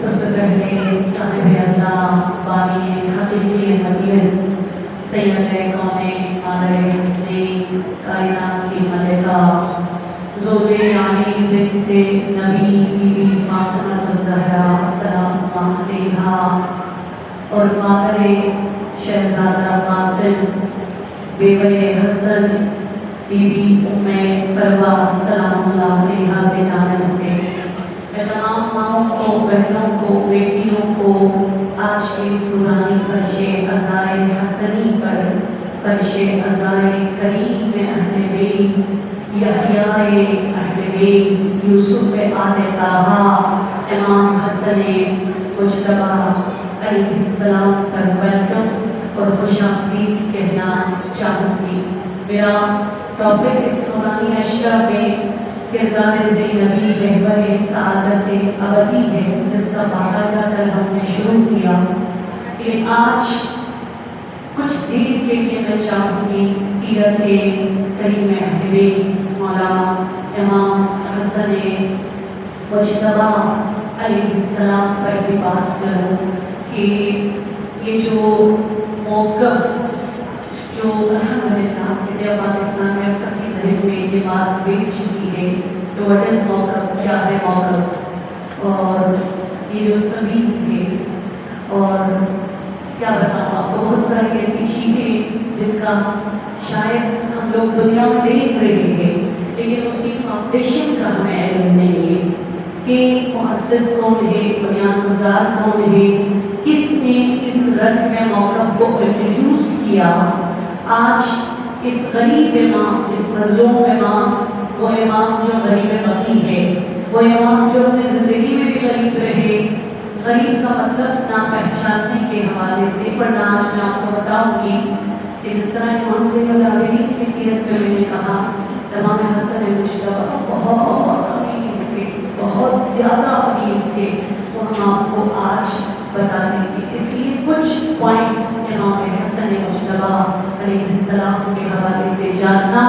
سب سے پہلے صاحب اعظم بانی حقیقی مجلس سید کونین مادر حسنین کائنات کی ملکہ زوج علی بنت نبی بی بی فاطمہ الزہرا سلام اللہ علیہا اور مادر شہزادہ قاسم بیوہ حسن بی بی ام فروا سلام اللہ علیہا کی جانب سے تمام ماؤں کو، بہنوں کو، بیٹیوں کو آج کی سورانی فرش عزائے حسنی پر فرش عزائے کریم اہل بیت یحییٰ اہل بیت یوسف آل طہا امام حسن مجتبیٰ علیہ السلام پر ویلکم اور خوش آمدید کہنا چاہوں گی۔ میرا ٹاپک اس نورانی اشرا میں کردار زینبی رہبر سعادت ابدی ہے، جس کا باقاعدہ کل ہم نے شروع کیا، لیکن آج کچھ دیر کے لیے میں چاہوں گی سیرت کریم اہل بیت مولانا امام حسن مجتبیٰ علیہ السلام پر بھی بات کروں کہ یہ جو موقف جو الحمدللہ انڈیا پاکستان میں سب کی ذہن میں یہ بات بیٹھ چکی ہے کہ وٹ از موقف، کیا ہے موقف، اور یہ جو سبھی ہے، اور کیا بتاؤں آپ کو بہت ساری ایسی چیزیں جن کا شاید ہم لوگ دنیا میں دیکھ رہے ہیں لیکن اس کی فاؤنڈیشن کا ہمیں علم نہیں ہے کہ مؤسس کون ہے، بنیاد گزار کون ہے، کس نے اس رسم موقف کو انٹروڈیوس کیا۔ آج اس غریب امام، اس مظلوم امام، وہ امام جو غریب بقی ہے، وہ امام جو اپنی زندگی میں بھی غریب رہے، غریب کا مطلب نہ پہچاننے کے حوالے سے، ورنہ آج میں آپ کو بتاؤں گی کہ جس طرح امام زین العابدین کی سیرت میں میں نے کہا امام حسن مجتبیٰ بہت امیر تھے، بہت زیادہ امیر تھے، وہ ہم آپ کو آج بتا دیں گے۔ اس لیے کچھ پوائنٹس امام حسن مجتبیٰ علیہ السلام کے حوالے سے جاننا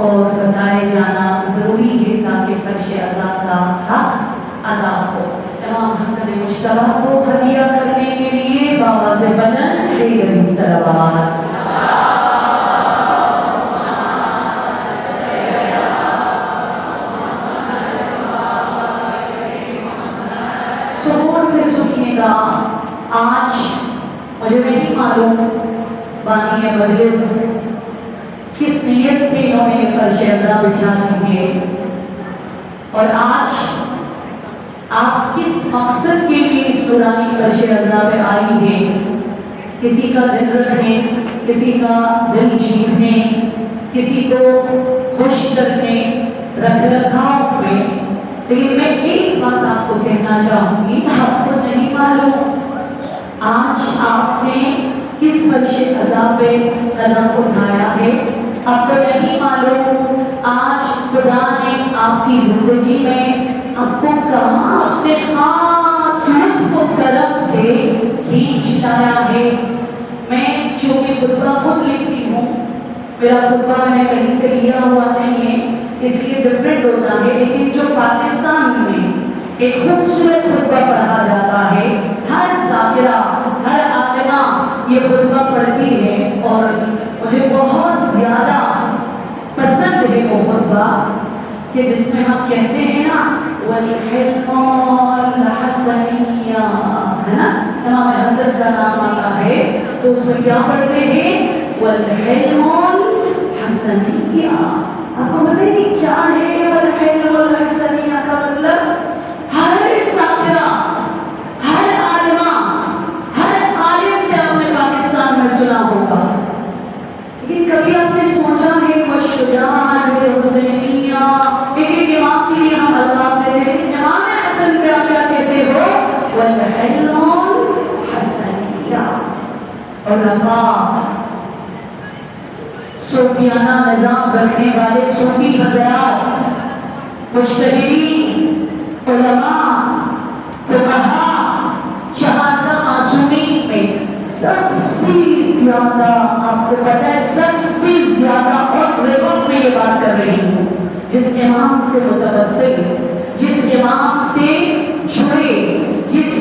اور بتائے جانا ضروری ہے تاکہ فرش عزا کا حق ادا ہو۔ امام حسن مجتبیٰ کو ہدیہ کرنے کے لیے باواز بلند علیہ صلوات۔ سکون سے سنیے گا، آج مجھے نہیں معلوم بانی مجلس کس نیت سے انہوں نے یہ فرش عزا بچھانی ہے اور آج آپ کس مقصد کے لیے اس نورانی فرش عزا پہ آئی ہے۔ کسی کا دل رکھنے، کسی کا دل جیتنے، کسی کو خوش کرنے، رکھ رکھاؤ میں، لیکن میں ایک بات آپ کو کہنا چاہوں گی، آپ کو نہیں معلوم آج آپ نے کس فرش عزا پہ قدم اٹھایا ہے، آپ کو نہیں معلوم آج خدا نے آپ کی زندگی میں آپ کو کہاں اپنے خاص لطف و کرم سے کھینچ لایا ہے۔ میں چونکہ خطبہ خود لکھتی ہوں، میرا خطبہ میں نے کہیں سے لیا ہوا نہیں ہے، اس لیے ڈفرینٹ ہوتا ہے، لیکن جو پاکستان میں ایک خوبصورت خطبہ پڑھا جاتا ہے، ہر ذاکرہ، ہر عالمہ یہ خطبہ پڑھتی ہے اور مجھے بہت زیادہ پسند ہے وہ خطبہ کہ جس میں ہم کہتے ہیں نا وَالْحِلْمُ الْحَسَنِيَّةُ، ہے نا، امام حسن کا نام آتا ہے تو اس میں کیا پڑھتے ہیں وَالْحِلْمُ الْحَسَنِيَّةُ۔ آپ کو پتہ ہے کیا ہے وَالْحِلْمُ الْحَسَنِيَّةُ کا مطلب؟ ہر ذاکرہ، ہر عالمہ، ہر عالم سے آپ نے پاکستان میں سنا ہوگا، لیکن کبھی آپ نے سوچا ہے وہ شجاعت حسینیہ ایک ایک امام کے لیے ہم الطاف لیتے ہیں، امام حسن کا کیا کہتے ہو والحلم الحسنیہ اور رفاق، صوفیانہ نظام رکھنے والے صوفی حضرات، مجتہدین، علماء، فقہاء، شہادہ معصومین میں سب سے زیادہ، آپ کو پتہ ہے سب سے زیادہ اور ریکارڈ میں یہ بات کر رہی ہوں، جس امام سے متوسل، جس امام سے جڑے، جس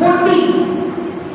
40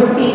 47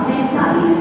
47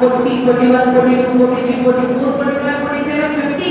40, 41, 42, 43, 44, 45, 47, 50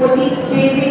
47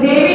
7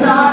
7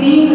3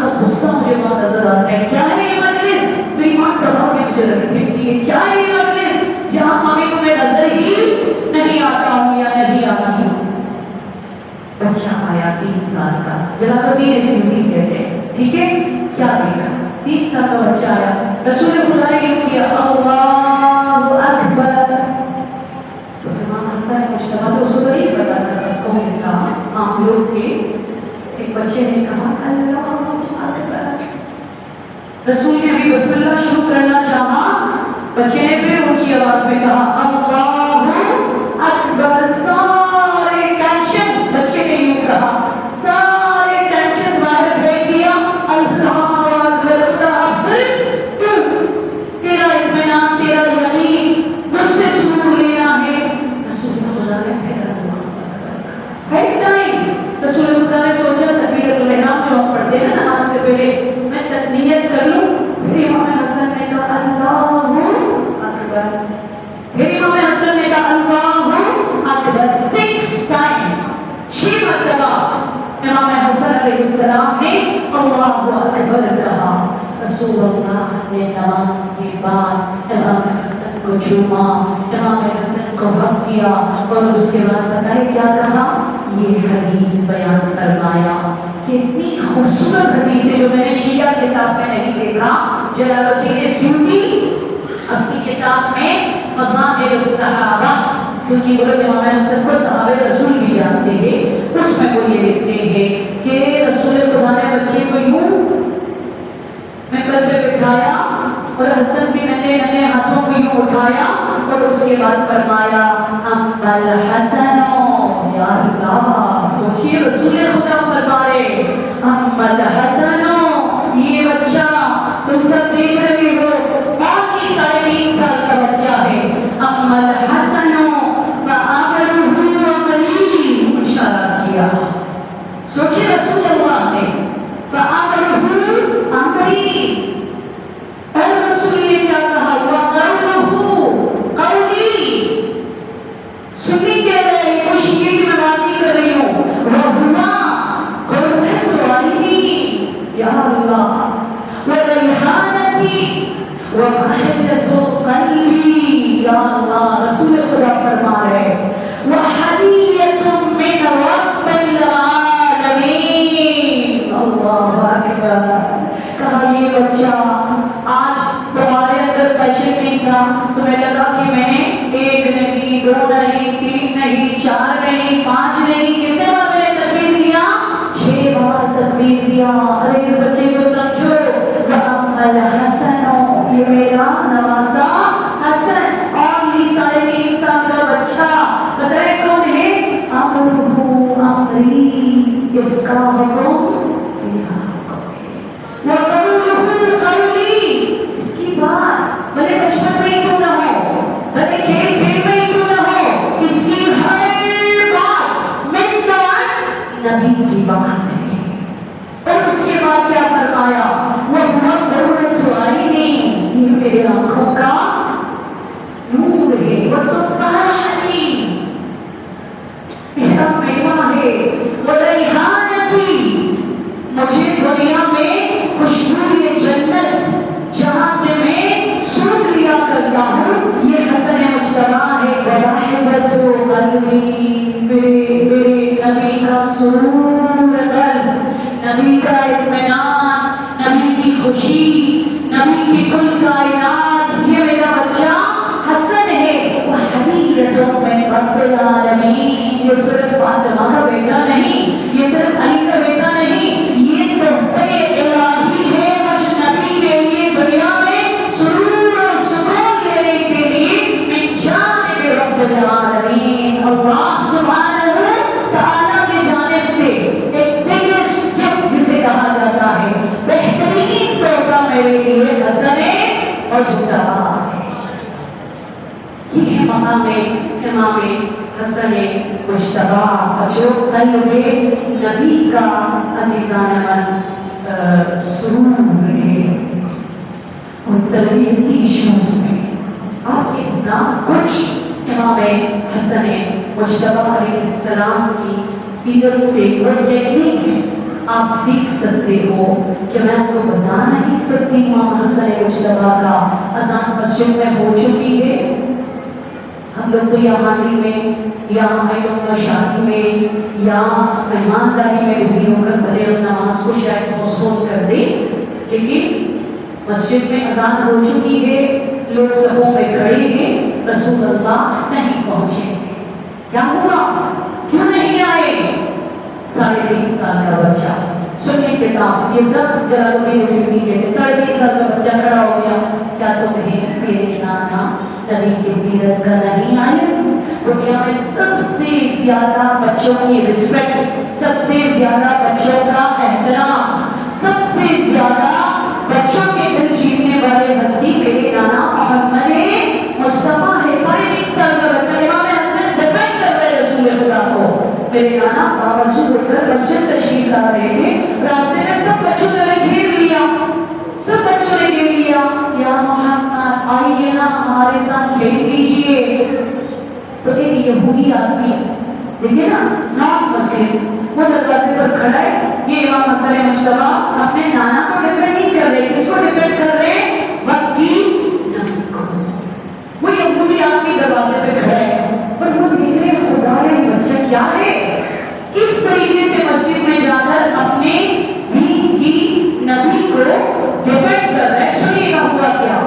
کا غصہ مجھے وہاں نظر آتا ہے. کیا ہے یہ مجلس؟ میری ماں دبا کے مجھے رکھ دیتی ہے. کیا ہے یہ مجلس جہاں مامی کو میں نظر ہی نہیں آتا ہوں یا نہیں آتی ہوں. بچہ آیا 3 سال کا، ذرا کبھی رسولی کہتے ہیں، ٹھیک ہے؟ کیا دیکھا؟ 3 سال کا بچہ آیا، رسول خدا نے یوں کیا اللہ اکبر. تو امام حسن مجتبیٰ کو اس کو نہیں پتا تھا کون تھا، عام لوگ تھے. ایک بچے نے کہا اللہ اکبر. رسول نے ابھی بسم اللہ شروع کرنا چاہا، بچے نے پھر اونچی آواز میں کہا اللہ اکبر. سارے ٹینشن، بچے نے یوں کہا، سارے ٹینشن باہر پھینک دیا. اللہ اکبر. صرف تیرا اطمینان، تیرا یقین مجھ سے سور لینا ہے. رسول خدا نے پھر ایک ٹائم رسول خدا نے سوچا تکبیرۃ الاحرام جو ہم پڑھتے ہیں نماز سے پہلے میں تکبیرت کر لوں. پھر امام حسن نے کہا اللہ اکبر. پھر امام حسن نے کہا اللہ اکبر 6 times، 6 مرتبہ امام حسن علیہ السلام نے اللہ اکبر کہا. رسول اللہ نے نماز کے بعد امام حسن کو چوما، امام حسن کو حق کیا اور اس کے بعد پتہ ہے کیا کہا؟ یہ حدیث بیان فرمایا. کتنی خوبصورت حدیث ہے جو میں نے شیعہ کتاب میں نہیں دیکھا. جلال الدین سیوطی اپنی کتاب میں مضامین الصحابہ، کیونکہ وہ امام حسن کو صحابہ رسول بھی جانتے ہیں، اس میں وہ یہ لکھتے ہیں کہ رسول خدا نے بچے کو یوں ممبر پہ بٹھایا اور حسن بھی ننھے ہاتھوں کو یوں اٹھایا اور اس کے بعد فرمایا اما الحسن. یا اللہ، سوچیے رسول خدا فرما رہے اما الحسن، یہ بچہ تم سب دیکھ رہے ہو، پانی 3.5 سال کا بچہ ہے. اما الحسن فامره امری، اشارہ کیا. سوچیے رسول اللہ نے فامره امری، اور رسول نے کیا کہا؟ وقوله قولی. سنی کہہ رہے ہیں، کچھ یہ کی میں بات نہیں کر رہی ہوں. وہما قرۃ عینی، یا اللہ، وریحانتی وبہجۃ قلبی. یا اللہ، رسول خدا فرما رہے وحدیۃ من رب العالمین. اللہ اکبر. کہا یہ بچہ آج تمہارے اندر پیشے نہیں تھا، تمہیں لگا کہ میں نے 1 نہیں 2 نہیں 3 نہیں 4 نہیں 5 نہیں، کتنے بار میں نے تکبیر دیا؟ 6 بار تکبیر دیا. ارے اس بچے کو سمجھو، وَأَمَّا الْحَسَنُ، یہ میرا نواسا حسن. اور یہ 3.5 سال کا بچہ بتائے کون ہے؟ امرہ امری، اس کا حکم وقوله قولی، اس کی بات بھلے بچپن میں ہی کیوں نہ ہو، بھلے کھیل کھیل میں ہی کیوں نہ ہو، اس کی ہر بات من بات نبی کی بات ہے. اور اس کے بعد کیا فرمایا؟ وہ بہت قرۃ عینی، یہ میرے آنکھوں کا نور ہے. وہ تفاحتی، میرا میوہ ہے. وریحانتی، مجھے دنیا میں خوشبو جنت جہاں سے میں سونگ لیا کرتا ہوں، یہ حسن مجتبیٰ ہے. وبہجۃ قلبی، میرے نبی کا سرور قلب، نبی کا اطمینان، نبی کی خوشی، نبی کی کل کائنات، یہ میرا بچہ حسن ہے. وحدیۃ من رب العالمین، یہ صرف فاطمہ کا بیٹا نہیں، یہ صرف علی کا بیٹا نہیں، یہ تحفہ الہی ہے مجھ نبی کے لیے دنیا میں سرور اور سکون لینے کے لیے من جانب رب العالمین. اللہ سبحانہ تعالیٰ کی جانب سے ایک بگیسٹ گفٹ جسے کہا جاتا ہے، بہترین تحفہ میرے لیے حسن مجتبیٰ ہے. یہ ہے مقام امام حسن مجتبیٰ جو قلب نبی کا عزیزان من سرور ہے. اور تربیتی ایشوز میں آپ اتنا کچھ امام حسن مجتبیٰ علیہ السلام کی سیرت سے اور ٹیکنیکس آپ سیکھ سکتے ہو کہ میں آپ کو بتا نہیں سکتی امام حسن مجتبیٰ کا اذان مسجد میں ہو چکی ہے. ہم لوگ تو یا ہانڈی میں یا ہمیں لوگ شادی میں یا مہمانداری میں بزی ہو کر بھلے ہم نماز کو شاید پوسٹپون کر دیں، لیکن مسجد میں اذان ہو چکی ہے، لوگ صفوں میں کھڑے ہیں، رسول اللہ نہیں پہنچے. کیا ہوا؟ کیوں نہیں آئے؟ 3.5 سال کا بچہ سنی کتاب یہ سب جلال الدین سیوطی کے 3.5 سال کا بچہ کھڑا ہو گیا. کیا تمہیں میرے نانا نبی کی سیرت کا نہیں آیا؟ دنیا میں سب سے زیادہ بچوں کی رسپیکٹ، سب سے زیادہ بچوں کا احترام، سب سے زیادہ بچوں کے دل جیتنے والے ہستی میرے نانا محمد مصطفیٰ ہے. 3.5 سال کا بچہ امام حسن ڈیفینڈ کر رہے رسول خدا کو. میرے نانا باوضو ہو کر مسجد تشریف لا رہے تھے، راستے میں سب بچوں نے گھیر لیا، سب بچوں نے گھیر لیا. یا محمد آئیے نا ہمارے ساتھ کھیل لیجیے. تو ایک یہودی آدمی دیکھیے نا نان مسلم وہ دروازے پر کھڑا ہے. یہ امام حسن مجتبیٰ اپنے نانا کو ڈیفینڈ نہیں کر رہے، کس کو ڈیفینڈ کر رہے؟ وقت کی نبی کو. وہ یہودی آدمی دروازے پہ کھڑا ہے پر وہ دیکھ رہے خدا ہے بچہ کیا ہے، کس طریقے سے مسجد میں جا کر اپنے دین کی نبی کو ڈیفینڈ کر رہے. سنیے گا ہوا کیا.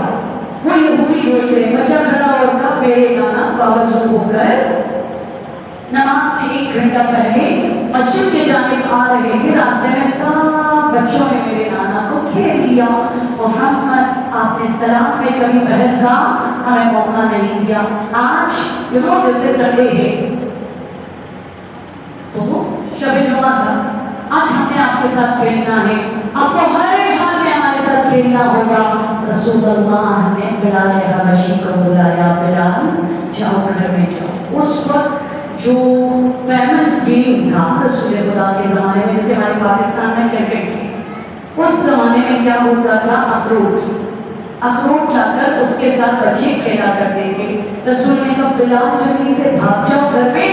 وہ یہودی دیکھ رہے بچہ کھڑا ہوگا، میرے نانا باوضو ہو کر نماز سے 1 گھنٹہ پہلے مسجد کے جانب آ رہے تھے. راستے میں سب بچوں نے میرے نانا کو گھیر لیا. محمد آپ نے سلام میں کبھی پہل کا ہمیں موقع نہیں دیا. آج جیسے سنڈے ہے تو شب جمعہ تھا، آج ہم نے آپ کے ساتھ کھیلنا ہے، آپ کو ہر حال میں ہمارے ساتھ کھیلنا ہوگا. رسول اللہ نے بلال حبشی کو بلایا، بلال جاؤ گھر میں جاؤ. اس وقت جو فیمس گیم تھا رسول خدا کے زمانے میں، جیسے ہمارے پاکستان میں کرکٹ، اس زمانے میں کیا ہوتا تھا؟ اخروٹ لا کر اس کے ساتھ بچے کھیلا کرتے تھے. رسول نے کہا بلال جلدی سے بھاگ جاؤ گھر میں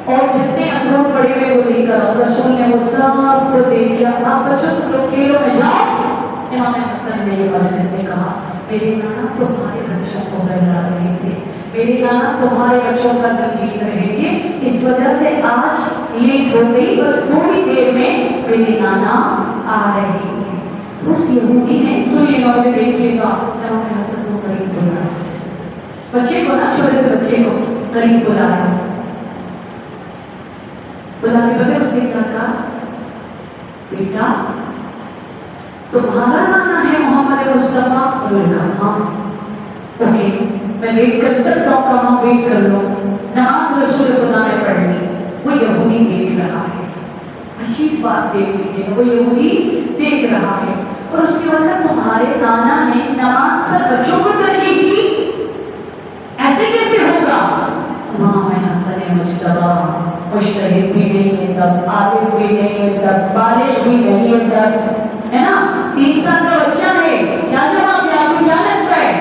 اور جتنے اخروٹ پڑے ہوئے وہ لے کر آؤ. رسول نے وہ سب کو دے دیا. آپ بچوں تم لوگ کھیلو میں جاؤ. امام حسن نے یہ مسجد میں کہا میرے نانا تمہارے بچوں کو بہلا رہے تھے، میرے نانا تمہارے بچوں کا دل جیت رہے تھے، اس وجہ سے آج لیٹ ہو گئی، بس تھوڑی دیر میں میرے نانا آ رہے ہیں. اس یہودی نے سنیے گا مجھے دیکھیے گا امام حسن کو قریب بلایا، بچے کو نا چھوٹے سے بچے کو قریب بلایا، بلا کے بغیر اسے کیا کہا بیٹا تمہارا نانا ہے محمد مصطفیٰ؟ انہوں نے کہا ہاں. اوکے میں ویٹ کر سکتا ہوں؟ کہاں ویٹ کر لو، نماز رسول خدا نے پڑھنی. وہ یہودی دیکھ رہا ہے، عجیب بات دیکھ لیجیے، وہ یہودی دیکھ رہا ہے اور اس کے بعد تمہارے نانا نے نماز پر بچوں کو ترجیح دی، ایسے کیسے ہوگا؟ امام حسن مجتبیٰ مجتہد بھی نہیں ہے تب، عالم بھی نہیں ہے تب، بالغ بھی نہیں ہے تب، ہے نا، 3 سال کا بچہ ہے. کیا جواب دے؟ آپ کو کیا لگتا ہے؟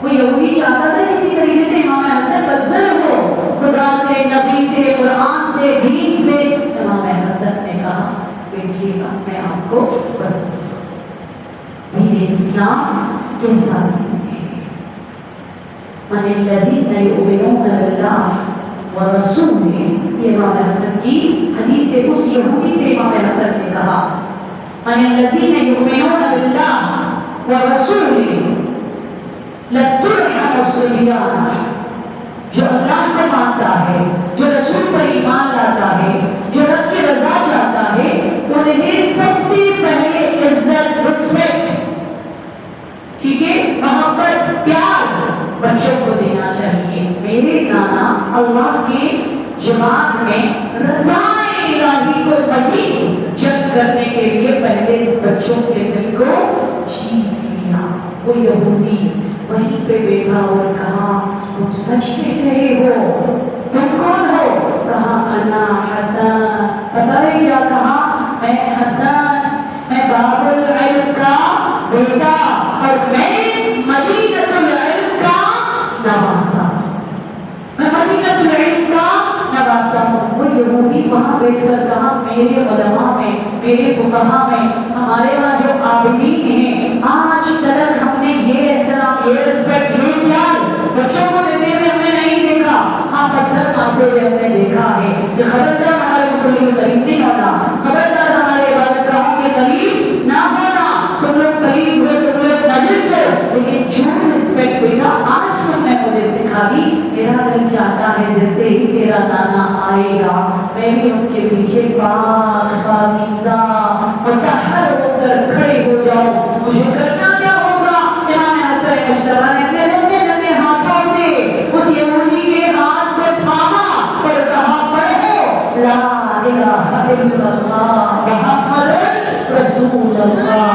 وہ یہودی چاہتا تھا کسی طریقے سے امام حسن بدزل ہو خدا سے، نبی سے، قرآن سے، دین سے. امام حسن نے کہا بیٹھیے گا میں آپ کو بتاؤں دین اسلام کے ساتھ من الذین یؤمنون باللہ ورسولہ. یہ امام حسن کی حدیث ہے. اس یہودی سے امام حسن نے کہا من الذین یؤمنون باللہ ورسولہ لترحم الصبیان. جو اللہ کو مانتا ہے، جو رسول پر ایمان لاتا ہے، جو رب کی رضا چاہتا ہے، انہیں سب سے پہلے عزت، رسپیکٹ، ٹھیک ہے، محبت، پیار بچوں کو دینا چاہیے. میرے نانا اللہ کے جواب میں رضا الہی کو مزید جلب کرنے کے لیے پہلے بچوں کے دل کو جیت لیا. وہ یہودی وہیں پہ بیٹھا اور کہا تم سچ کہہ رہے ہو؟ تم کون ہو؟ کہا انا حسن. پتہ ہے کیا کہا؟ میں حسن، میں باب العلم کا بیٹا اور میں مدینۃ العلم کا نواسا، میں مدینۃ العلم کا نواسا ہوں. وہ یہودی وہاں بیٹھ کر کہا میرے علماء میں میرے فقہا میں، ہمارے وہاں جو عابدین ہیں، آج تک ہم نے یہ احترام، یہ رسپیکٹ، یہ پیار بچوں کو دیتے ہوئے ہم نے نہیں دیکھا. ہاں پتھر مارتے ہوئے ہم نے دیکھا ہے کہ خبردار ہمارے مسلم کے قریب نہیں ہونا، خبردار ہمارے عبادت گاہوں کے قریب نہ ہونا، تم لوگ قریب ہوئے، تم لوگ نجس ہو. لیکن جو رسپیکٹ بیٹا آج تم نے مجھے سکھا دی، میرا دل چاہتا ہے جیسے ہی تیرا نانا آئے گا میں بھی ان کے پیچھے پاک پاکیزہ مطہر ہو کر کھڑے ہو جاؤں. مجھے کرنا کیا ہوگا؟ امام حسن مشتبہ نے اپنے لمبے لمبے ہاتھوں سے اس یہودی کے ہاتھ کو تھاما اور کہا پڑھو لا الہ الا اللہ محمد رسول اللہ.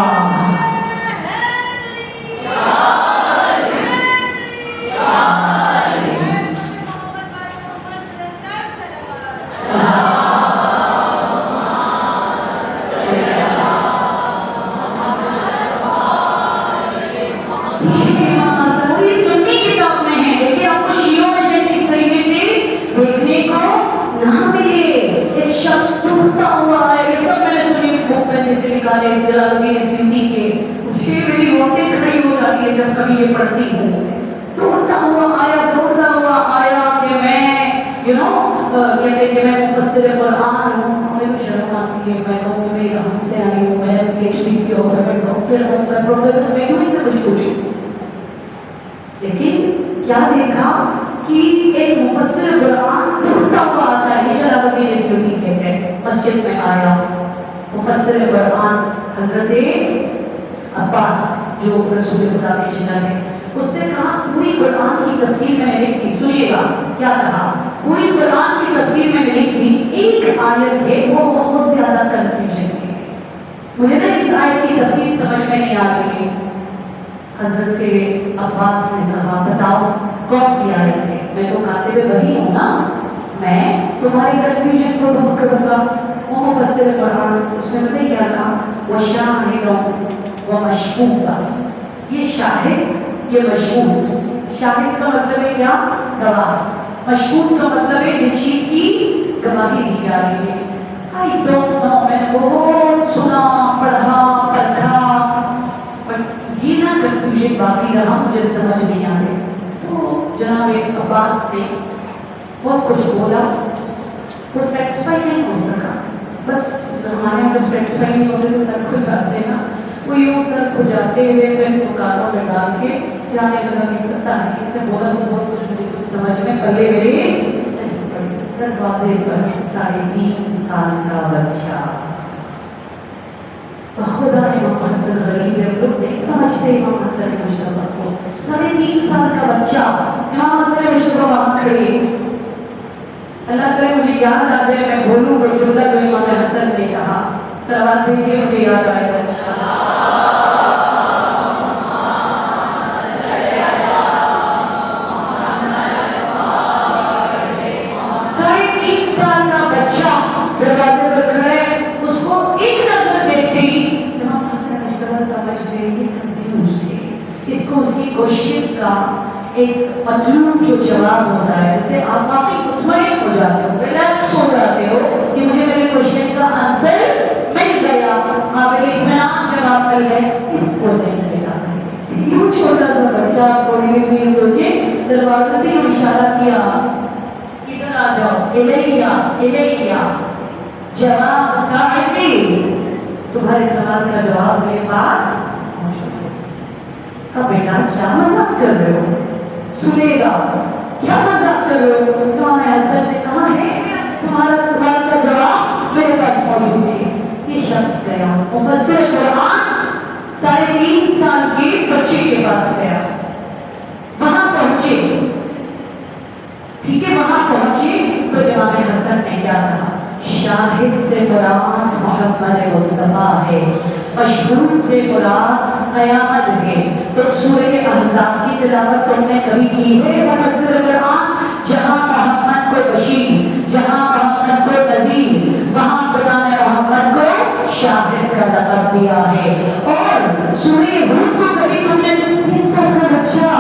جب کبھی یہ پڑھتی ہوں دوڑتا ہوا آیا کہ میں کہتے کہ میں مفسر قرآن ہوں. ہمیں تو شرم آتی ہے، میں کہوں میں یہاں سے آئی ہوں، میں نے پی ایچ ڈی کیا ہوں، میں ڈاکٹر ہوں، میں پروفیسر، میں یوں ہی تو کچھ پوچھوں. لیکن کیا دیکھا کہ ایک مفسر قرآن دوڑتا ہوا آتا ہے. یہ جلال الدین السیوطی کہتے ہیں مسجد میں آیا مفسر قرآن حضرت عباس جو رسول خدا کے چچا ہے. اس نے کہا پوری قرآن کی تفسیر میں نے لکھی، سنیے گا کیا کہا. پوری قرآن کی تفسیر میں نے لکھی، ایک آیت ہے وہ بہت زیادہ کنفیوژن ہے، مجھے نا اس آیت کی تفسیر سمجھ میں نہیں آ رہی. حضرت عباس نے کہا بتاؤ کون سی آیت ہے؟ میں تو کاتب وحی ہوں نا، میں تمہاری کنفیوژن کو دور کروں گا. وہ مفسر قرآن اس نے بتائی کیا کہا، وَشَاهِدٌ وَمَشْهُودٌ. یہ شاہد، یہ مشہود. شاہد کا مطلب ہے کیا؟ گواہ. مشہود کا مطلب ہے جس چیز کی گواہی دی جا رہی ہے. I don't know، میں نے بہت سنا پڑھا بٹ یہ نا کنفیوژن باقی رہا، مجھے سمجھ نہیں آ رہی. تو جناب عباس نے وہ کچھ بولا، وہ سیٹسفائی نہیں ہو سکا. بس ہمارے جب سیٹسفائی نہیں ہوتے تو سر کھل جاتے ہیں نا، وہ یوں سر کھجاتے ہوئے پھر دکانوں میں ڈال کے جانے لگا کہ پتہ نہیں اس نے بولا تو بہت کچھ مجھے کچھ سمجھ میں پلے میرے نہیں پڑی. دروازے پر 3.5 سال کا بچہ، خدا امام حسن غریب ہے، لوگ نہیں سمجھتے امام حسن مشتبہ کو. 3.5 سال کا بچہ، امام حسن مشتبہ وہاں کھڑے. اللہ کرے مجھے یاد آ جائے، میں بولوں وہ جملہ جو امام حسن نے کہا. صلوات بھیجیے مجھے یاد آئے گا انشاءاللہ. 3.5 سال کا بچہ دروازے پر کھڑا ہے، اس کو ایک نظر دیکھتے ہی امام حسن مشتبہ سمجھ گئے یہ کنفیوز تھے. اس کو اس کی کوشش کا ایک مطلوب جو جواب ہوتا ہے، جیسے آپ کافی مطمئن ہو جاتے ہو، ریلیکس ہو جاتے ہو کہ مجھے میرے کوشچن کا آنسر مل گیا، قابل اطمینان جواب مل گئے، اس کو نہیں ملا. یوں چھوٹا سا بچہ تھوڑی دیر میں سوچے، دروازے سے اشارہ کیا ادھر آ جاؤ، الیہ جواب کا علمی، تمہارے سوال کا جواب میرے پاس موجود ہے. کہا بیٹا کیا مذاق کر رہے ہو، سنے گا کیا مذاق کر رہے ہو. امام حسن نے کہا ہے تمہارا سوال کا جواب میرے پاس موجود ہے. یہ شخص گیا مفسر قرآن 3.5 سال کے بچے کے پاس گیا، وہاں پہنچے. ٹھیک ہے وہاں پہنچے تو امام حسن نے کیا کہا، شاہد سے مراد محمد مصطفیٰ ہے، مشہود سے مراد قیامت ہے. تو سورہ احزاب کی تلاوت تم نے کبھی کی ہے مفسر قرآن؟ جہاں محمد کو بشیر، جہاں محمد کو نذیر، وہاں خدا نے محمد کو شاہد کا لقب دیا ہے. اور سورہ ہود کو کبھی تم نے 3 سال کا بچہ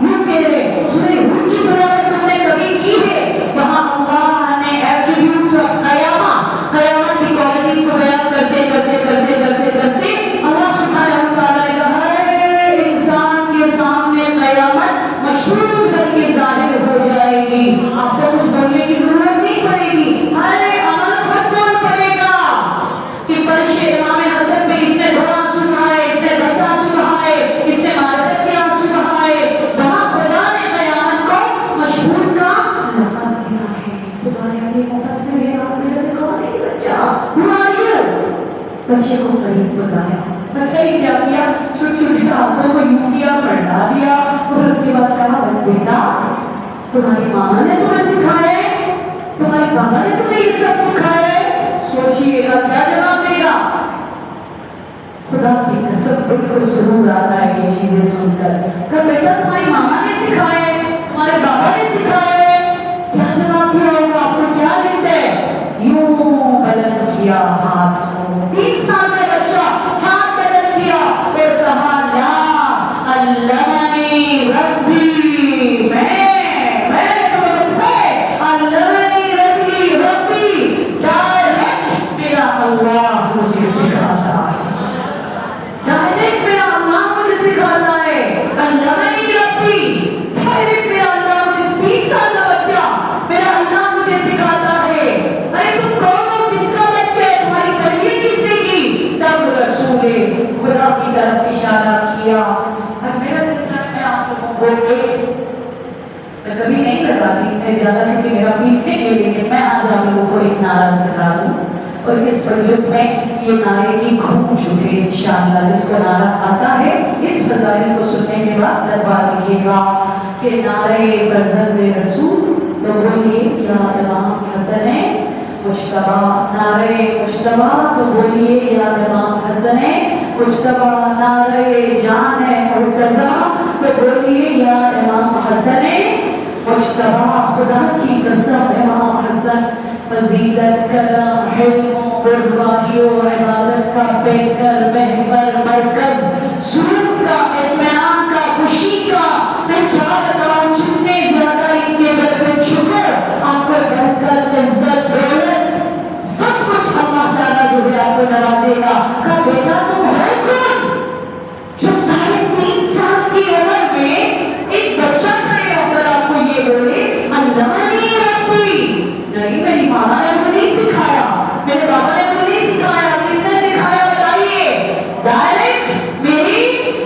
یوں کہہ رہے، سورہ ہود کی تلاوت تم نے کبھی کی ہے؟ وہاں اللہ نے ایٹریبیوٹس آف قیامت کی کوالٹیز کو بیان بچے کو قریب بلایا. بچے نے کیا کیا؟ چھوٹے چھوٹے ہاتھوں کو یوں کیا، پڑھا دیا اور اس کے بعد کہا بیٹا تمہاری ماما نے تمہیں سکھایا ہے، تمہارے بابا نے تمہیں یہ سب سکھایا ہے. سوچیے گا کیا جواب دے گا؟ خدا کی قسم بالکل ضرور آتا ہے یہ چیزیں سن کر کہ بیٹا تمہاری ماما نے سکھایا ہے، تمہارے بابا نے سکھایا ہے. کیا جواب دیا ہوگا؟ آپ کو کیا لکھتا ہے؟ یوں بلند کیا ہاتھ کو. 3 سال کا بچہ ہاتھ بلند کیا اور کہا لا علمنی ربی، میں تمہیں بتائے علمنی ربی، ڈائریکٹ میرا اللہ مجھے سکھاتا ہے، ڈائریکٹ میرا اللہ مجھے سکھاتا ہے. علمنی ربی، ڈائریکٹ میرا اللہ مجھے. 3 سال کا بچہ میرا اللہ مجھے سکھاتا ہے. ارے تم کون ہو؟ کس کا بچہ ہے؟ تمہاری تربیت کس نے کی؟ تب رسول خدا کی طرف اشارہ کیا. آج میرا دل چاہتا ہے میں آپ لوگوں کو میں کبھی نہیں لگاتی اتنے زیادہ کیونکہ میرا فیل نہیں ہے، لیکن میں آج آپ لوگوں کو ایک نعرہ سکھا دوں اور اس مجلس میں یہ نعرے کی گھوم چکے انشاءاللہ. جس کو نعرہ آتا ہے اس فضائل کو سننے کے بعد لگوا دیجیے گا کہ نعرے فرزند رسول تو بولیے یا امام حسن مجتبیٰ. نعرے مجتبیٰ تو بولیے یا امام حسن مجتبیٰ. نعرے جان مرتضیٰ تو بولیے یا امام حسن مجتبیٰ. خدا کی قسم امام حسن فضیلت، کرم، حلم و قربانی و عبادت کا بہتر محور مرکز، سرور کا، اطمینان کا، خوشی کا. میں کیا بتاؤں، جتنے زیادہ ان کے در پہ شکر، آپ کو بہتر عزت دولت سب کچھ اللہ تعالیٰ جو ہے آپ کو نوازے گا. کہا بیٹا تم ہو کون جو 3.5 سال کی عمر میں ایک بچہ کھڑے ہو کر آپ کو یہ بولے علمنی ربی؟ نہیں، میری ماما نے مجھے نہیں سکھایا، میرے بابا نے مجھے نہیں سکھایا. کس نے سکھایا بتائیے؟ ڈائریکٹ میری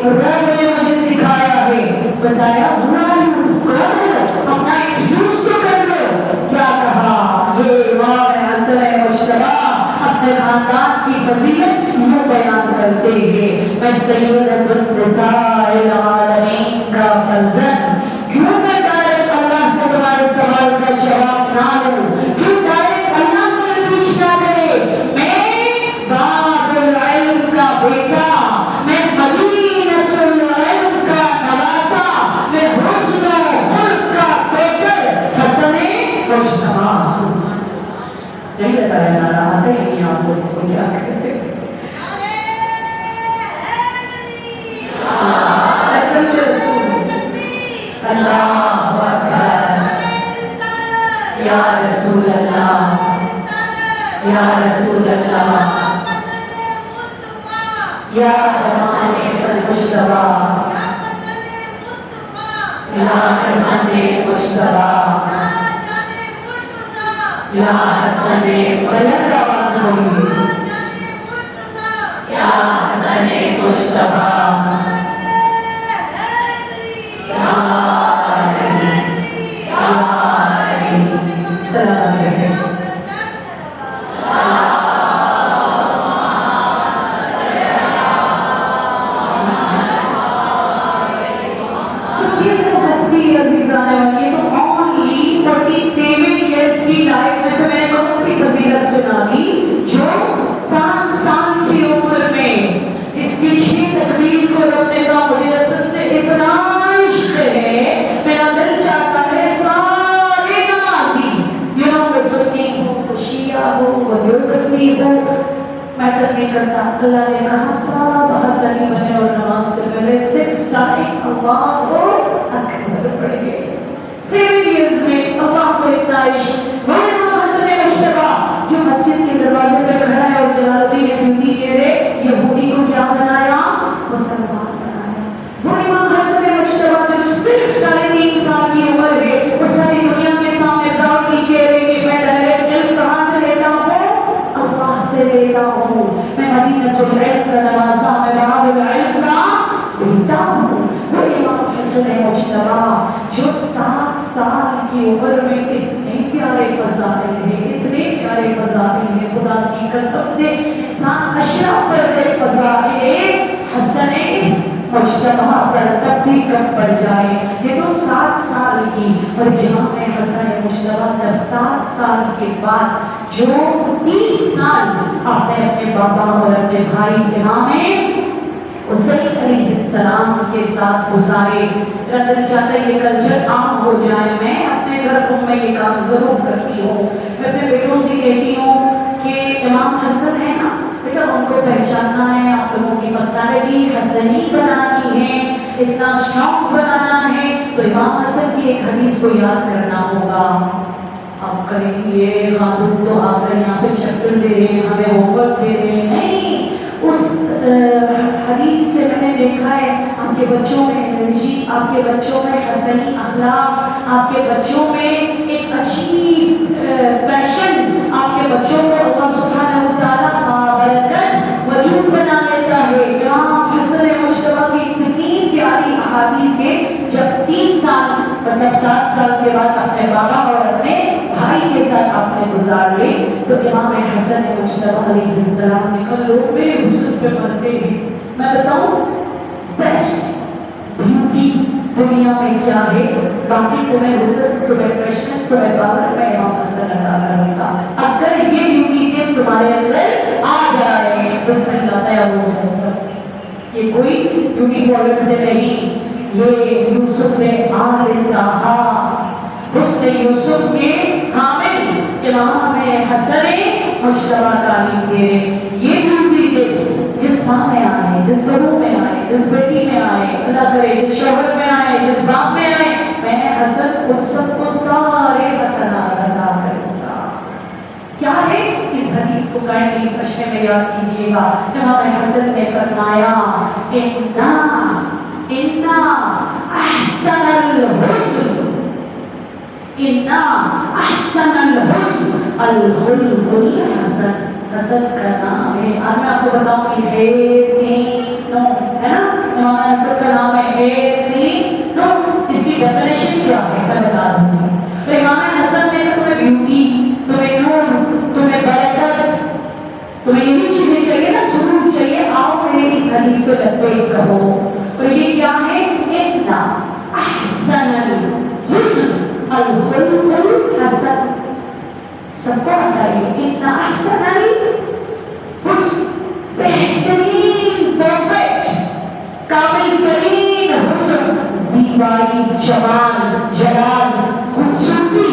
رب نے مجھے سکھایا ہے. بتایا اپنا انٹروڈیوس تو کر لو. کیا کہا؟ یہ امام حسن مجتبیٰ اپنے خاندان کی فضیلت یوں بیان کرتے ہیں، میں سیدۃ النساء العالمین کا فرزند. کیوں میں ڈائریکٹ اللہ سے تمہارے سوال کا جواب نہ لوں؟ کیوں ڈائریکٹ اللہ مجھے پوچھنا کرے؟ میں باب العلم کا بیٹا، میں مدینۃ العلم کا نواسا، میں حسن و خلق کا پیکر حسن مجتبیٰ. نہیں بتایا نہ رہا تھا یہ آپ لوگوں کو کیا کرتے اللہ اکبر. یا رسول اللہ، یا رسول اللہ، یا امام حسن مجتبیٰ، یا حسن مجتبیٰ، یا حسن بلند آواز بولیے یا حسن مجتبیٰ. سلام علیکم. یہ تو ہستی عزیزانے والی ہے تو only 47 years کی لائف میں سے میں نے کون سی فضیلت سنا دی جو 7 سال کی عمر میں جس کی 6 تکبیر کو رکھنے کا مجھے رسول سے اتنا عشق ہے. میرا دل چاہتا ہے سارے نمازی یوم سنی ہو، خوشیاں ہو، وجود کرتی ہو، میٹر نہیں کرتا. اللہ نے کہا سب حسنی بنے اور نماز سے پہلے 6 ٹائم اللہ اکبر پڑھے. 7 ایئرز میں اللہ کو اتنا عشق. وہ امام حسن مجتبیٰ جو مسجد کے دروازے پہ کھڑا ہے اور جلال الدین سیوطی کہہ رہے یہودی کو کیا بنایا؟ مسلمان بنایا. وہ امام حسن مجتبیٰ جو صرف 3.5 سال کی عمر ہے اور ساری دنیا کے سامنے پراؤڈلی کہہ رہے کہ میں ڈائریکٹ علم کہاں سے لیتا ہوں؟ اللہ سے لیتا ہوں. میں مدینۃ العلم کا نواسا، میں باب العلم کا بیٹا ہوں. وہ امام حسن مجتبیٰ جو 7 سال کی عمر میں اتنے پیارے فضائل ہیں، اتنے پیارے فضائل ہیں. خدا کی قسم سے انسان اشرف فضائل حسن مجتبہ پر تب بھی کم پڑ جائے. یہ تو 7 سال کی، اور امام حسن مجتبہ جب 7 سال کے بعد جو 30 سال آپ نے اپنے بابا اور اپنے بھائی امام حسین علیہ السلام کے ساتھ گزارے. میرا دل چاہتا ہے یہ کلچر عام ہو جائے. میں اپنے گھر میں یہ کام ضرور کرتی ہوں. میں اپنے بیٹوں سے کہتی ہوں کہ امام حسن ہے نا بیٹا، ان کو پہچاننا ہے، آپ لوگوں کی پرسنالٹی حسنی بنانی ہے، اتنا اسٹرانگ بنانا ہے، تو امام حسن کی ایک حدیث کو یاد کرنا ہوگا. آپ کہیں گے یہ خاتون تو آ کر یہاں پہ چکر دے رہے ہیں، ہمیں ہوم ورک دے رہے ہیں. نہیں، اس حدیث سے میں نے دیکھا ہے آپ کے بچوں میں انرجی، آپ کے بچوں میں حسنی اخلاق، آپ کے بچوں میں ایک اچھی پیشن، آپ کے بچوں کو اللہ سبحانہ وتعالیٰ برکت وجود بنا لیتا ہے. امام حسن مجتبہ کی اتنی پیاری احادیث ہے. جب 30 سال مطلب 7 سال کے بعد اپنے بابا اور اپنے بھائی کے ساتھ آپ نے گزار لے، تو امام حسن مجتبہ علیہ السلام نے کہا لوگ میرے حسن پہ مرتے ہیں. میں بتاؤں بیسٹ بیوٹی دنیا میں کیا ہے؟ باقی تمہیں حسن، تمہیں فریشنس، تمہیں پاور، میں امام حسن عطا کروں گا اگر یہ بیوٹی کے تمہارے اندر آ جائے. بسم اللہ تیار ہو جائے سب. یہ کوئی بیوٹی پارلر سے نہیں، یہ یوسف آل طہا، حسن یوسف کے حامل امام حسن مجتبہ تعلیم دے رہے. یہ بیوٹی ٹپس جس ماں میں آئے، جس بہو میں آئے، جس بیٹی میں آئے، اللہ کرے جس شوہر میں آئے، جس باپ میں آئے، میں حسن ان سب کو سارے حسنات عطا کروں گا. کیا ہے اس حدیث کو کائنڈلی سچنے میں یاد کیجیے گا. امام حسن نے فرمایا اِنَّا احسن الحسن، اِنَّا احسن الحسن الخلق الحسن. حسن کا نام ہے، آج میں آپ کو بتاؤں کہ حسین ہے نا، امام حسن کا نام ہے حسین. اس کی ڈیفینیشن کیا ہے میں بتا دوں گی. تو امام حسن نے تمہیں بیوٹی، تمہیں نور، تمہیں برکت، تمہیں یہی چیزیں چاہیے نا، سرور چاہیے. آؤ میرے اس حدیث کو لبیک کہو. اور یہ کیا ہے؟ اِنَّا احسن الحسن الخلق الحسن. سب کو بتائیے اِنَّا احسن الحسن، بہترین، پرفیکٹ، کامل ترین حسن، زیبائی، جمال، جلال، خوبصورتی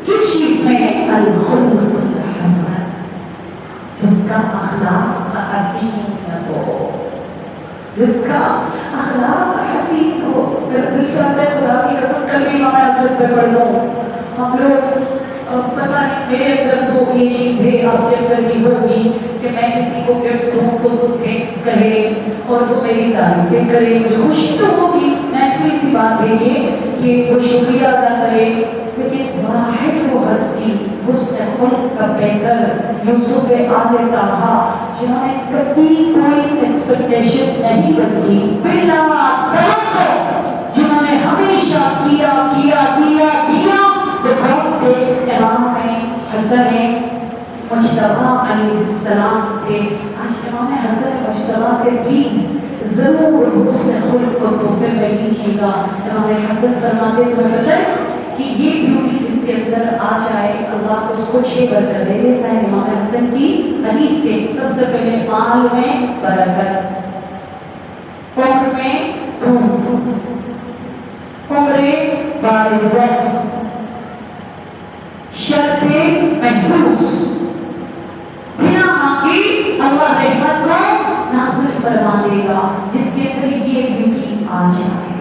کس چیز میں ہے؟ الخلق الحسن. جس کا اخلاق حسین ہو، جس کا اخلاق حسین ہو. میرا دل چاہتا ہے خدا کی قسم کل بھی امام حسن پہ پڑھ لوں. ہم لوگ پتہ نہیں میرے اندر تو یہ چیز ہے، آپ کے اندر بھی ہوگی کہ میں کسی کو گفٹ دوں تو وہ تھینکس کرے اور وہ میری تعریفیں کرے. مجھے خوشی تو ہوگی، نیچرل سی بات ہے یہ کہ وہ شکریہ ادا کرے. لیکن واحد وہ ہستی، حسن خلق کا پیکر یوسف آل طہا، جنہوں نے کبھی کوئی ایکسپیکٹیشن نہیں رکھی، بلا توقع، جنہوں نے ہمیشہ کیا کیا کیا کیا. تو کون تھے؟ امام حسن مجتبہ علیہ السلام تھے. آج امام حسن مجتبہ سے پلیز ضرور حسن خلق کو تحفے میں لیجیے گا. امام حسن فرماتے تمہیں پتہ ہے کہ یہ بیوٹی جس کے اندر آ جائے اللہ اس کو 6 برکت دے دیتا ہے. امام حسن کی حدیث سے سب سے پہلے مال میں برکت، عمر میں عمر باعزت، شر سے محفوظ، بنا مانگی اللہ رحمت کو نازل فرما دے گا. جس کے اندر یہ بیوٹی آ جائے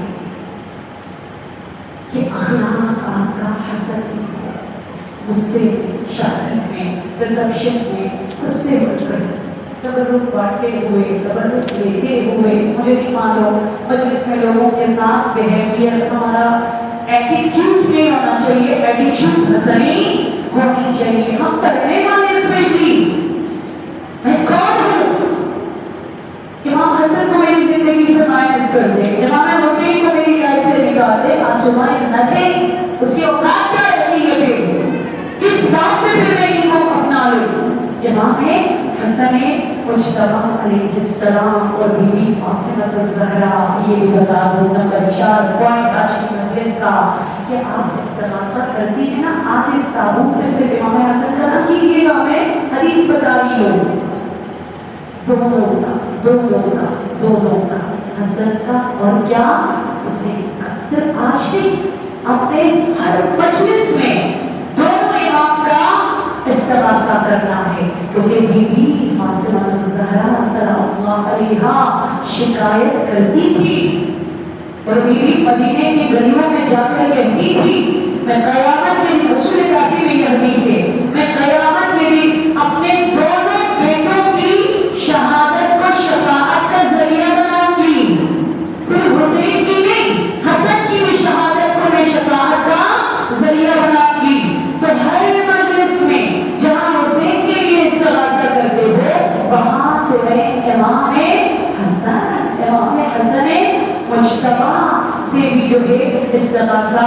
کہ اخلاق آپ کا حسن ہے، اس سے شادی میں، ریسپشن میں سب سے بڑھ کر تبرک بانٹتے ہوئے، تبرک لیتے ہوئے، مجھے نہیں معلوم مجلس میں لوگوں کے ساتھ بیہیویئر، ہمارا ایٹیٹیوڈ نہیں ہونا چاہیے، ایٹیٹیوڈ حسنی ہونی چاہیے. ہم پڑھنے والے اسپیشلی، میں کون ہوں؟ امام حسن کو میری زندگی سے مائنس کر دے، امام حسین کو میری لائف سے نکال دے، آسمان از نتھنگ. اس کی اوقات کیا رہتی ہے؟ کس بات پہ پھر میں ان کو اپنا لوں؟ امام حسن مجتبی علیہ السلام اور بیوی فاطمہ الزہرا، یہ بھی بتا دوں نمبر 4 پوائنٹ آج کی مجلس کا کہ آپ استغاثہ کرتی ہیں نا، آج اس تابوت پہ صرف امام حسن کا نہ کیجیے گا، ہمیں حدیث بتا رہی ہو دونوں کا حسن کا اور کیا حسین کا، صرف آج نہیں اپنے ہر مجلس میں دونوں امام کا استغاثہ کرنا ہے، کیونکہ بی بی فاطمہ الزہرا سلام اللہ علیہا شکایت کرتی تھی اور بی بی مدینے کی گلیوں میں جا کر کہتی تھی میں قیامت کے دن، رسول کافی بھی حدیث ہے، میں قیامت کے دن اپنے دونوں بیٹوں کی شہادت کو شفاعت کا ذریعہ بناؤں گی، صرف حسین کی نہیں حسن کی بھی شہادت کو میں شفاعت کا ذریعہ بناؤں گی۔ تو ہر مجلس میں جہاں حسین کے لیے استغاثہ کرتے ہو وہاں تمہیں امام حسن مجتبی سے بھی جو ہے استغاثہ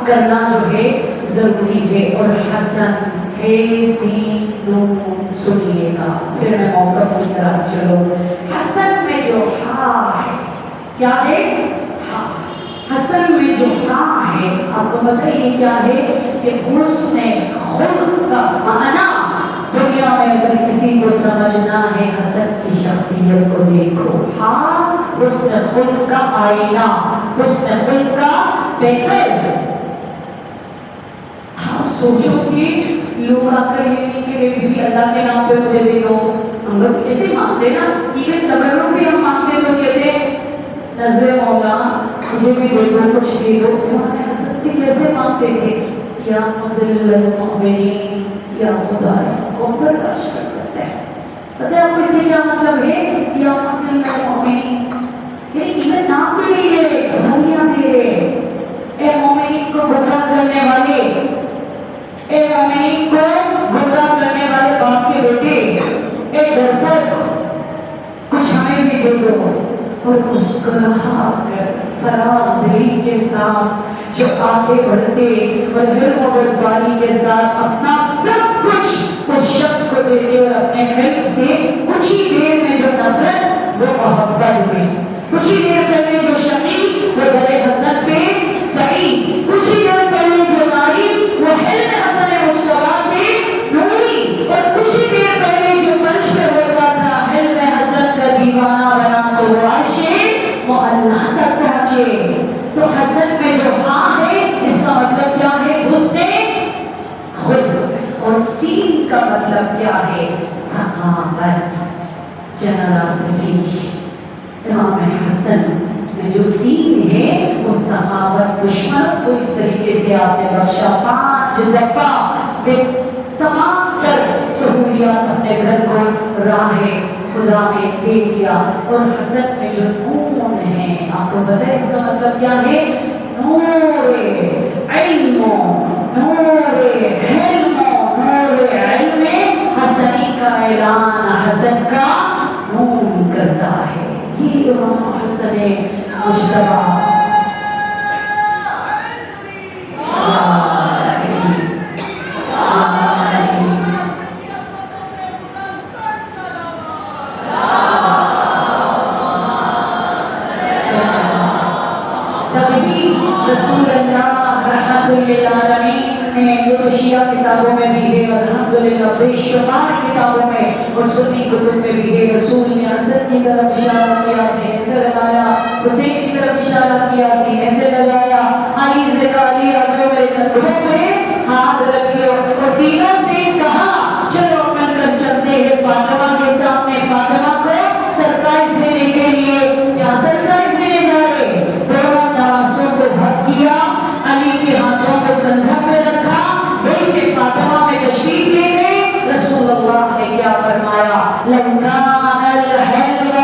کرنا جو ہے ضروری ہے۔ اور حسن ہے سین نون، سنیے گا پھر میں موقع کی طرف چلو۔ حسن میں جو ہاں ہے کیا ہے؟ ہاں۔ حسن میں جو ہاں ہے آپ کو بتائیے کیا ہے کہ حسن خلق کا معنی دنیا میں اگر کسی کو سمجھنا ہے حسن کی شخصیت کو دیکھو، ہاں حسن خلق کا آئینہ، حسن خلق کا بہتر۔ آپ سوچو کہ لوگ آ کر یہ نہیں کہ بیوی اللہ کے نام پہ مجھے دے دو، ہم لوگ ایسے مانگتے نا، ایون تبرک بھی ہم مانگتے تو کہتے نظر مولا مجھے بھی دے دو، کچھ دے دو۔ امام حسن سے کیسے مانگتے تھے؟ یا مذل المؤمنین، یا خدایا کون برداشت کر سکتا ہے؟ پتہ ہے آپ کو اس سے کیا مطلب ہے؟ یا مذل المؤمنین، یعنی ایون نام بھی نہیں لے رہے، گھریاں دے رہے، اے مومنین کو گمراہ کرنے والے، اے مومنین کو گمراہ کرنے والے باپ کے بیٹے، اے ڈرپوک کچھ ہمیں بھی دے دو۔ اور مسکراہٹ فراغ دلی کے ساتھ جو آگے بڑھتے اور حلم و بردباری کے ساتھ اپنا سب کچھ اس شخص کو دیتے اور اپنے حلم سے کچھ ہی دیر میں جو نفرت وہ محبت میں، کچھ ہی دیر پہلے جو شقی وہ درِ حسن پہ سعید، کچھ ہی دیر پہلے جو ناری وہ حلم حسن مجتبی سے نوری، اور کچھ ہی دیر پہلے جو فرش پہ ہوتا تھا حلم حسن کا دیوانہ بنا تو وہ عرش معلیٰ تک پہنچے۔ تو حسن میں جو ہاں ہے اس کا مطلب کیا ہے؟ حسن خلق۔ اور سین کا مطلب کیا ہے؟ سخاوت، جنراسٹی۔ امام حسن میں جو سین ہے وہ سخاوت، دشمن کو اس طریقے سے آپ نے بخشا، 5 دفعہ تمام تر سہولیات اپنے گھر کو راہ خدا میں دے دیا۔ اور حسن میں جو نون ہے آپ کو پتہ ہے اس کا مطلب کیا ہے؟ نور علم، نور حلم، نور علم حسنی کا اعلان حسن کا نور کرتا ہے۔ یہ امام حسن مجتبی رسول اللہ رحمت للعالمین میں، یہ تو شیعہ کتابوں میں بھی ہے الحمدللہ، بے شمار کتابوں میں اور سنی کتب میں بھی ہے، رسول نے حسن کی طرف اشارہ کیا، سینے سے لگایا، حسین کی طرف اشارہ کیا، سینے سے لگایا، علی سے علی آجو میرے کندھوں پہ ہاتھ رکھ لو، اور تینوں سے کہا چلو مل کر چلتے ہیں فاطمہ کے سامنے، فاطمہ کو سرپرائز دینے کے لیے۔ کیا سرپرائز دینے جا رہے؟ دونوں نواسوں کو حق کیا، علی کے ہاتھوں کو کندھوں پہ رکھا، بیٹے فاطمہ میں تشریف لے گئے۔ رسول اللہ نے کیا فرمایا؟ لَوْ كَانَ الْحِلْمُ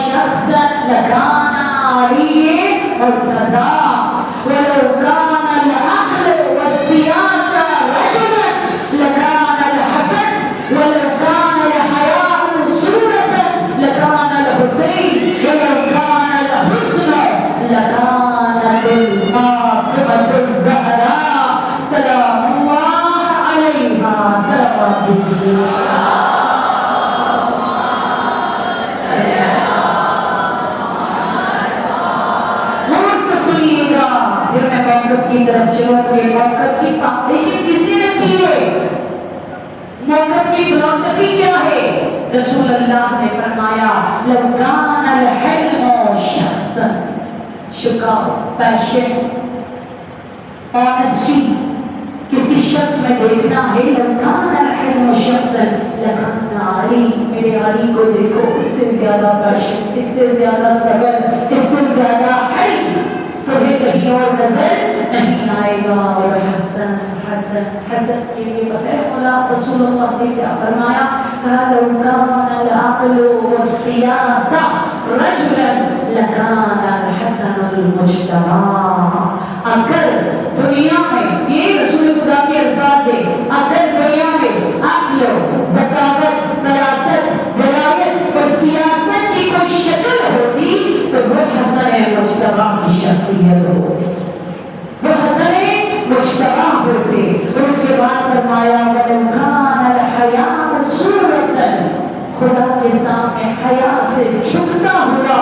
شَخْصًا لَكَانَ عَلِيٌّ مُرْتَضًى وَلَوْ كَانَ الْعَقْلُ وَالسِّيَاسَةُ رَجُلًا لَكَانَ الْحَسَنُ وَلَوْ كَانَ الْحَيَاءُ صُورَةً لَكَانَ الْحُسَيْنُ وَلَوْ كَانَ الْحُسْنُ لَكَانَتِ الْفَاطِمَةُ الزَّهْرَاءُ سلام اللہ علیہا۔ صلوات موقف کی طرف چلو کہ موقف کی فاؤنڈیشن کس نے رکھی ہے، موقف کی فلسفی کیا ہے؟ رسول اللہ نے فرمایا لو کان الحلم شخصا، شکاو، پیشن، آنسٹی کسی شخص میں دیکھنا ہے، لو کان الحلم شخصا لکان علی، میرے علی کو دیکھو، اس سے زیادہ پیشن، اس سے زیادہ صبر، اس سے زیادہ حلم تمہیں کہیں اور نظر نہیں آئے گا۔ اور حسن حسن کے لیے پتہ ہے مولا رسول اللہ نے کیا فرمایا؟ کہا لو کان العقل والسیاسہ رجلا لکان الحسن المجتبی، اگر دنیا میں، یہ رسول خدا کے الفاظ ہے، اگر دنیا میں عقل، ذکاوت، فراست، ولایت اور سیاست کی کوئی شکل ہوتی تو وہ حسن مجتبی کی شخصیت ہوتی، وہ حسن مجتبی ہوتے۔ اور اس کے بعد فرمایا وَلَوْ كَانَ الْحَيَاءُ صُورَةً، خدا کے سامنے حیا سے جھکتا ہوا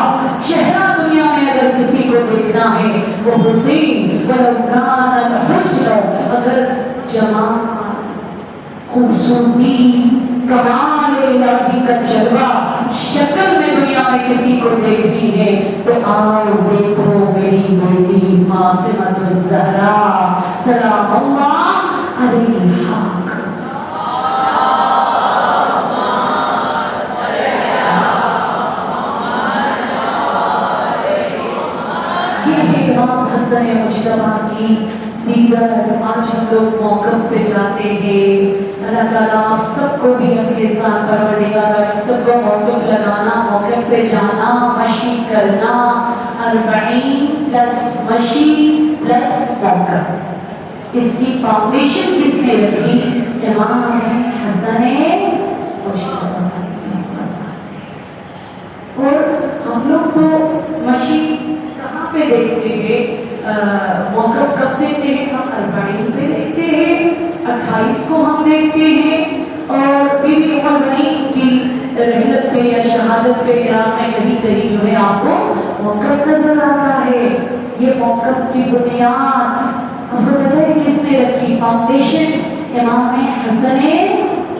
چہرہ دنیا میں اگر کسی کو دیکھنا ہے وہ حسین، وَلَوْ كَانَ الْحُسْنُ، اگر جمال، خوبصورتی، کمال الہی کا جلوہ شکل میں دنیا میں کسی کو دیکھنی ہے تو آؤ دیکھو میری بیٹی فاطمہ الزہرا سلام اللہ علیہا۔ یہ امام حسن مجتبی کی سیرت، آج ہم لوگ موقف پہ جاتے ہیں۔ اللہ تعالیٰ آپ سب کو بھی اپنے ساتھ پروردگار سب کو موقف لگانا، موقف پہ جانا، مشی کرنا، 40 پلس مشی پلس موقف، اس کی فاؤنڈیشن کس نے رکھی؟ امام حسن مجتبی۔ اور ہم لوگ تو مشی کہاں پہ دیکھتے ہیں؟ موقف کب دیکھتے ہیں؟ ہم 40 پہ دیکھتے ہیں، 28 کو ہم دیکھتے ہیں، اور بی بی ام البنین کی رحلت پہ یا شہادت پہ عراق میں کہیں کہیں جو ہے آپ کو موقف نظر آتا ہے۔ یہ موقف کی بنیاد ہم کو پتہ ہے کس نے رکھی، فاؤنڈیشن امام حسن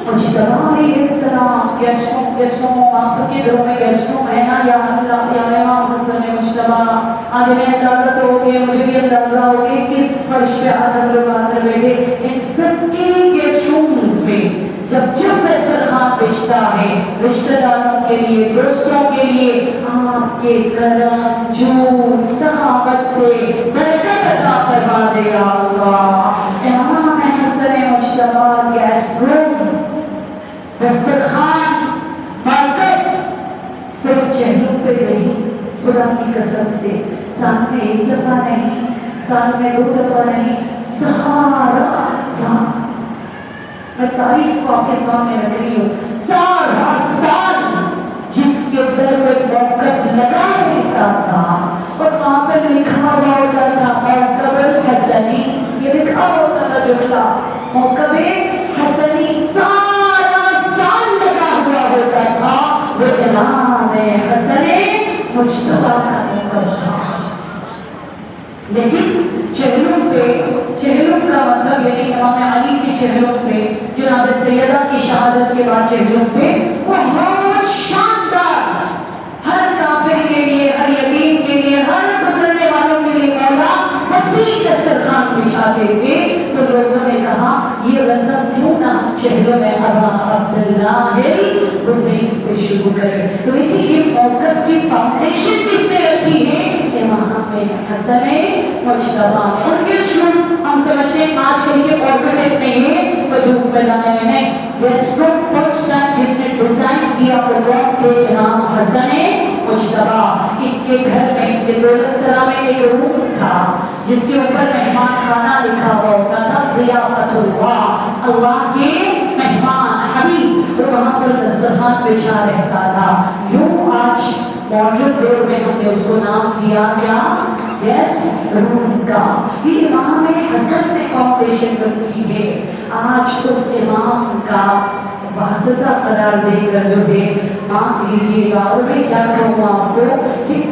مجتبی علیہ السلام۔ گیسٹوں آپ سب کے گھروں میں گیسٹوں ہے نا، یا اللہ یا امام حسن مجتبی۔ آج انہیں اندازہ تو ہو گیا، مجھے بھی اندازہ ہو گیا کس فرش پہ آج ہم لوگ آ کر بیٹھے۔ ان سب کی گیسٹ رومز میں جب دسترخوان بچتا ہے رشتہ داروں کے لیے، دوستوں کے لیے، آپ کے کرم جود سخاوت سے برکت عطا فرما دے یا اللہ۔ امام حسن مجتبی گیسٹ روم، دسترخوان، برکت صرف چہروں پہ نہیں، خدا کی قسم سے سال میں 1 دفعہ نہیں، سال میں 2 دفعہ نہیں، سارا سال، میں تاریخ کو آپ کے سامنے رکھ رہی ہوں، سارا سال جس کے در میں موقف لگا رہتا تھا اور وہاں پہ لکھا ہوا ہوتا تھا موقف الحسنی، یہ لکھا ہوتا تھا جملہ موقف حسنی، سارا سال لگا ہوا ہوتا تھا، وہ امام حسن مجتبی کا موقف تھا۔ لیکن چہروں پہ، چہروں کا مطلب یعنی امام علی کے چہروں پہ، جناب سیدہ کی شہادت کے بعد چہروں پہ بہت شاندار، ہر کافر کے لیے، ہر یتیم کے لیے، ہر گزرنے والوں کے لیے مولا وسیع دسترخوان بچھاتے تھے۔ تو لوگوں نے کہا یہ رسم کیوں نہ چہروں میں ابا عبداللہ حسین پہ شروع کرے۔ تو یہ موقف کی فاؤنڈیشن کس نے رکھی ہے؟ امام حسن مجتبی نے۔ اور یہ شروع ہم سمجھتے ہیں آج کل کے آرکیٹیکٹ نے یہ وجود بنایا ہے، گیسٹ روم فرسٹ ٹائم جس نے ڈیزائن کیا وہ تھے امام حسن مجتبی۔ ان کے گھر میں، ان کے دولت سرا میں ایک روم تھا جس کے اوپر مہمان خانہ لکھا ہوا ہوتا تھا، ضیافت اللہ، اللہ کے مہمان حبیب، اور وہاں پر دسترخوان بچھا رہتا تھا۔ یوں آج موجود دور میں ہم نے اس کو نام دیا کیا؟ گیسٹ روم کا۔ یہ امام حسن نے فاؤنڈیشن رکھی ہے۔ آج اس امام کا واسطہ قرار دے کر جو ہے مان لیجیے گا، اور میں کیا کہوں آپ کو کہ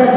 10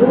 2